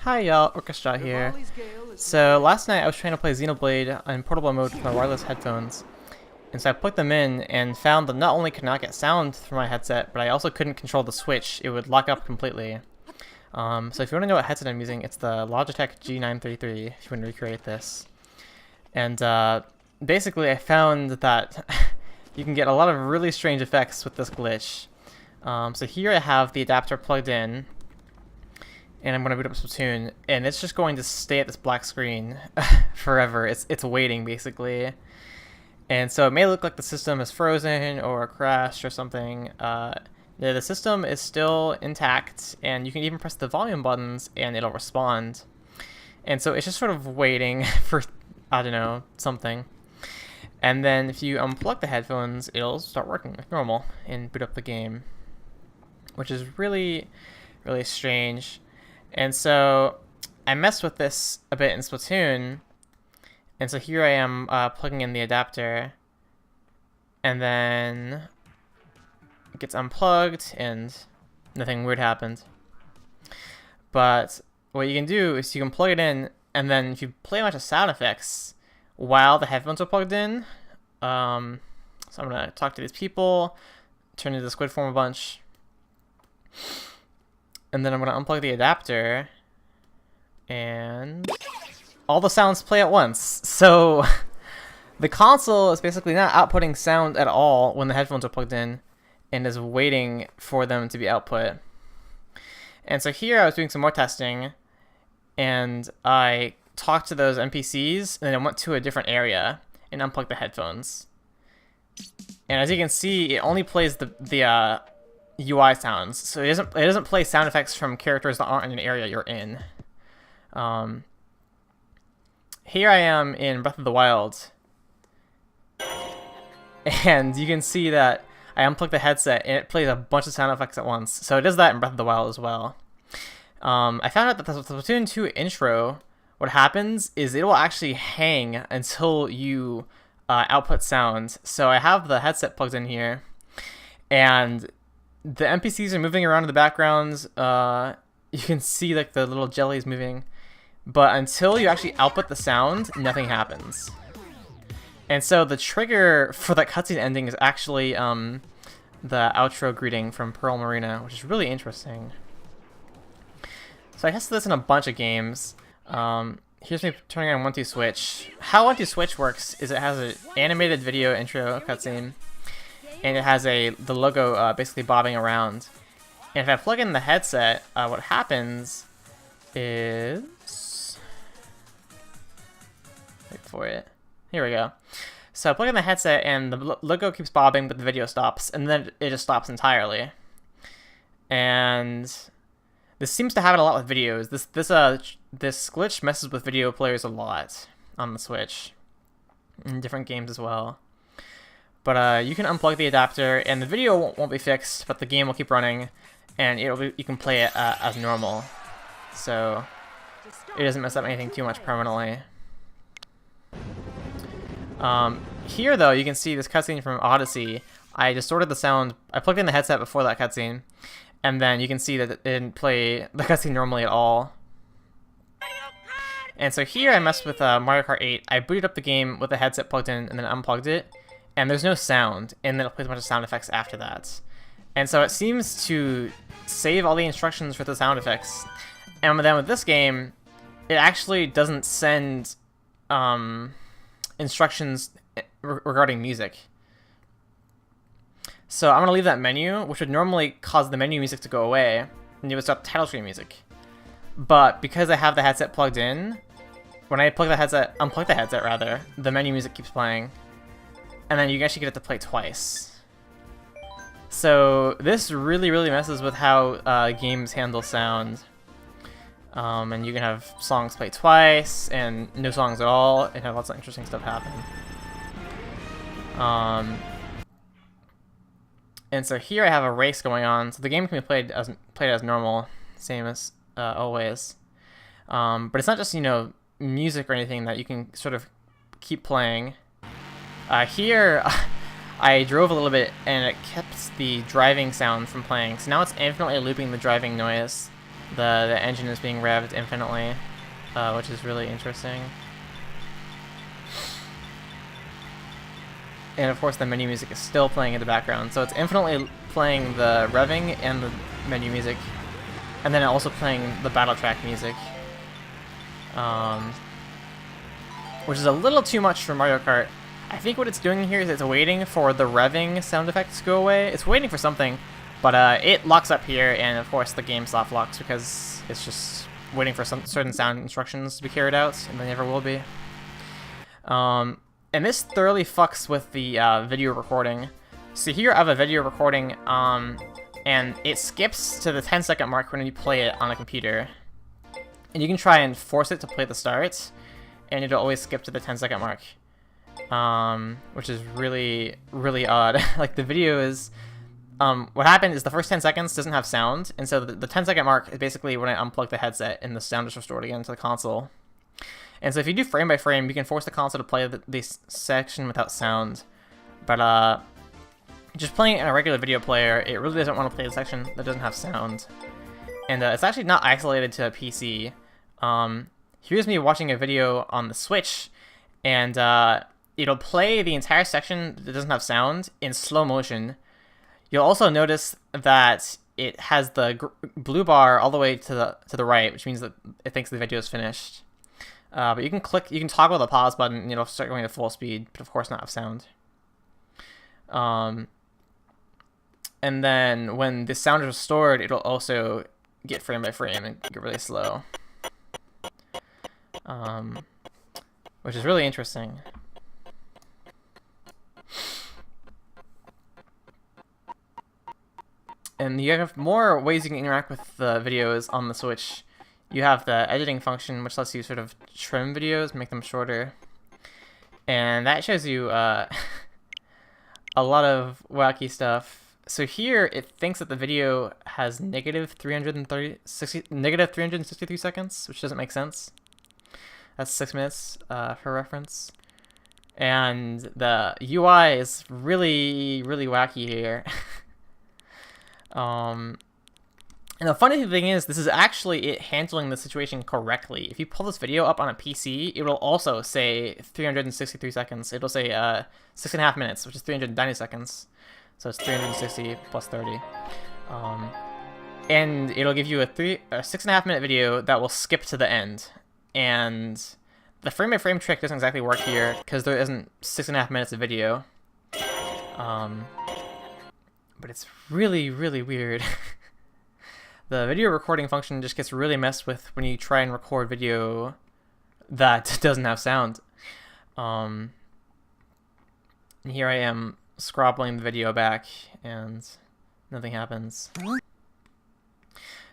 Hi y'all, Orchestra here. So last night I was trying to play Xenoblade in portable mode with my wireless headphones. And so I plugged them in and found that not only could not get sound from my headset, but I also couldn't control the switch. It would lock up completely. So if you want to know what headset I'm using, it's the Logitech G933 if you want to recreate this. And basically I found that you can get a lot of really strange effects with this glitch. So here I have the adapter plugged in, and I'm going to boot up Splatoon, and it's just going to stay at this black screen forever. It's waiting, basically. And so it may look like the system is frozen or crashed or something. The system is still intact, and you can even press the volume buttons, and it'll respond. And so it's just sort of waiting for, I don't know, something. And then if you unplug the headphones, it'll start working like normal and boot up the game, which is really, really strange. And so I messed with this a bit in Splatoon, and so here I am plugging in the adapter, and then it gets unplugged and nothing weird happened. But what you can do is you can plug it in, and then if you play a bunch of sound effects while the headphones are plugged in, so I'm gonna talk to these people, turn into the squid form a bunch, and then I'm going to unplug the adapter, and all the sounds play at once. So the console is basically not outputting sound at all when the headphones are plugged in, and is waiting for them to be output. And so here I was doing some more testing, and I talked to those NPCs, and then I went to a different area and unplugged the headphones. And as you can see, it only plays the UI sounds, so it doesn't play sound effects from characters that aren't in an area you're in. Here I am in Breath of the Wild, and you can see that I unplugged the headset and it plays a bunch of sound effects at once. So it does that in Breath of the Wild as well. I found out that the Splatoon 2 intro, what happens is it will actually hang until you output sound. So I have the headset plugged in here, and the NPCs are moving around in the backgrounds. You can see like the little jellies moving, but until you actually output the sound, nothing happens. And so the trigger for that cutscene ending is actually the outro greeting from Pearl Marina, which is really interesting. So I tested this in a bunch of games. Here's me turning on 1-2-Switch. How 1-2-Switch works is it has an animated video intro cutscene, and it has the logo basically bobbing around. And if I plug in the headset, what happens is... wait for it. Here we go. So I plug in the headset, and the logo keeps bobbing, but the video stops, and then it just stops entirely. And this seems to happen a lot with videos. This glitch messes with video players a lot on the Switch, in different games as well. But you can unplug the adapter, and the video won't be fixed, but the game will keep running, and you can play it as normal. So it doesn't mess up anything too much permanently. Here, though, you can see this cutscene from Odyssey. I distorted the sound. I plugged in the headset before that cutscene, and then you can see that it didn't play the cutscene normally at all. And so here I messed with Mario Kart 8. I booted up the game with the headset plugged in and then unplugged it, and there's no sound, and then it plays a bunch of sound effects after that. And so it seems to save all the instructions for the sound effects. And then with this game, it actually doesn't send instructions regarding music. So I'm going to leave that menu, which would normally cause the menu music to go away, and it would stop title screen music. But because I have the headset plugged in, when I unplug the headset rather, the menu music keeps playing. And then you actually get it to play twice. So this really, really messes with how games handle sound. And you can have songs play twice, and no songs at all, and have lots of interesting stuff happen. And so here I have a race going on. So the game can be played as normal, same as always. But it's not just, you know, music or anything that you can sort of keep playing. Here, I drove a little bit, and it kept the driving sound from playing. So now it's infinitely looping the driving noise the engine is being revved infinitely, which is really interesting. And of course the menu music is still playing in the background, so it's infinitely playing the revving and the menu music, and then also playing the battle track music, which is a little too much for Mario Kart. I think what it's doing here is it's waiting for the revving sound effects to go away. It's waiting for something, but it locks up here, and of course the game soft locks because it's just waiting for some certain sound instructions to be carried out, and they never will be. And this thoroughly fucks with the video recording. So here I have a video recording, and it skips to the 10-second mark when you play it on a computer. And you can try and force it to play the start, and it'll always skip to the 10-second mark. Which is really, really odd. Like, the video is... what happened is the first 10 seconds doesn't have sound, and so the 10-second mark is basically when I unplug the headset and the sound is restored again to the console. And so if you do frame by frame, you can force the console to play this section without sound. But just playing it in a regular video player, it really doesn't want to play the section that doesn't have sound. And it's actually not isolated to a PC. Here's me watching a video on the Switch, and it'll play the entire section that doesn't have sound in slow motion. You'll also notice that it has the blue bar all the way to the right, which means that it thinks the video is finished. But you can toggle the pause button and it'll start going at full speed, but of course not have sound. And then when the sound is restored, it'll also get frame by frame and get really slow. Which is really interesting. And you have more ways you can interact with the videos on the Switch. You have the editing function, which lets you sort of trim videos, make them shorter. And that shows you a lot of wacky stuff. So here, it thinks that the video has negative 363 seconds, which doesn't make sense. That's 6 minutes for reference. And the UI is really, really wacky here. And the funny thing is, this is actually it handling the situation correctly. If you pull this video up on a PC, it will also say 363 seconds. It'll say 6.5 minutes, which is 390 seconds. So it's 360 plus 30. And it'll give you a 6.5 minute video that will skip to the end. And the frame by frame trick doesn't exactly work here because there isn't 6.5 minutes of video. But it's really, really weird. The video recording function just gets really messed with when you try and record video that doesn't have sound. And here I am scrobbling the video back and nothing happens.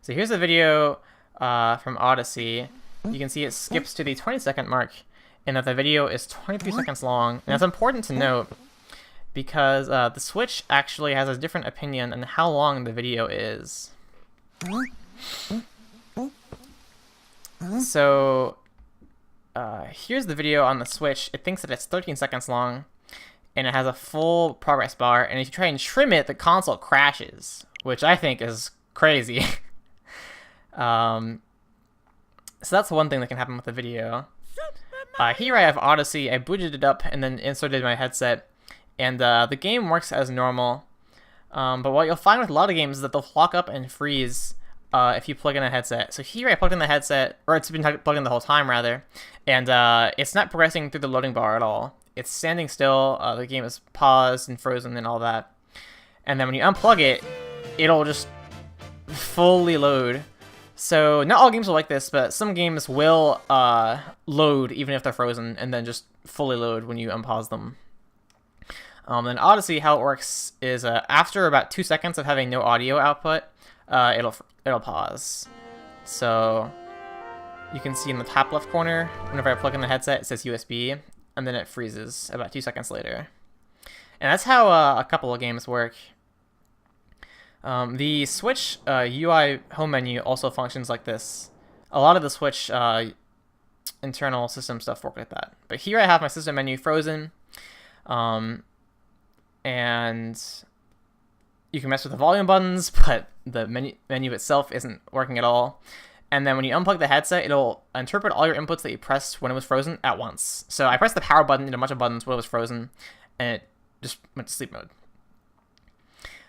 So here's a video from Odyssey. You can see it skips to the 20-second mark and that the video is 23 seconds long. And that's important to note because the Switch actually has a different opinion on how long the video is. So here's the video on the Switch. It thinks that it's 13 seconds long, and it has a full progress bar, and if you try and trim it, the console crashes, which I think is crazy. So that's one thing that can happen with the video. Here I have Odyssey. I booted it up and then inserted my headset, and the game works as normal. But what you'll find with a lot of games is that they'll lock up and freeze if you plug in a headset. So here I plugged in the headset, or it's been plugged in the whole time rather, and it's not progressing through the loading bar at all. It's standing still, the game is paused and frozen and all that. And then when you unplug it, it'll just fully load. So not all games are like this, but some games will load even if they're frozen, and then just fully load when you unpause them. Then Odyssey, how it works is after about 2 seconds of having no audio output, it'll pause. So you can see in the top left corner, whenever I plug in the headset, it says USB, and then it freezes about 2 seconds later. And that's how a couple of games work. The Switch UI home menu also functions like this. A lot of the Switch internal system stuff work like that. But here I have my system menu frozen. And you can mess with the volume buttons, but the menu itself isn't working at all. And then when you unplug the headset, it'll interpret all your inputs that you pressed when it was frozen at once. So I pressed the power button in a bunch of buttons when it was frozen, and it just went to sleep mode.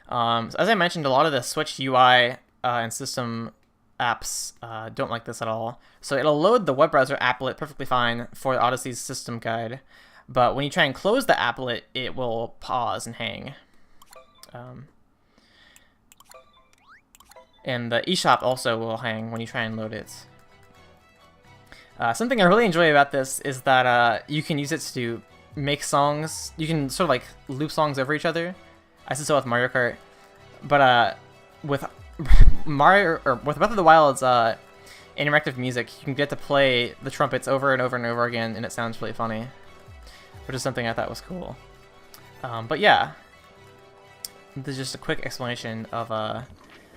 So as I mentioned, a lot of the Switch UI and system apps don't like this at all. So it'll load the web browser applet perfectly fine for Odyssey's system guide, but when you try and close the applet, it will pause and hang. And the eShop also will hang when you try and load it. Something I really enjoy about this is that you can use it to make songs. You can sort of like loop songs over each other. I did so with Mario Kart, but with Mario or with Breath of the Wild's interactive music, you can get to play the trumpets over and over and over again, and it sounds really funny, which is something I thought was cool. But yeah, this is just a quick explanation of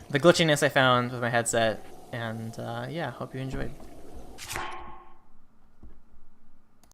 the glitchiness I found with my headset, and yeah, hope you enjoyed.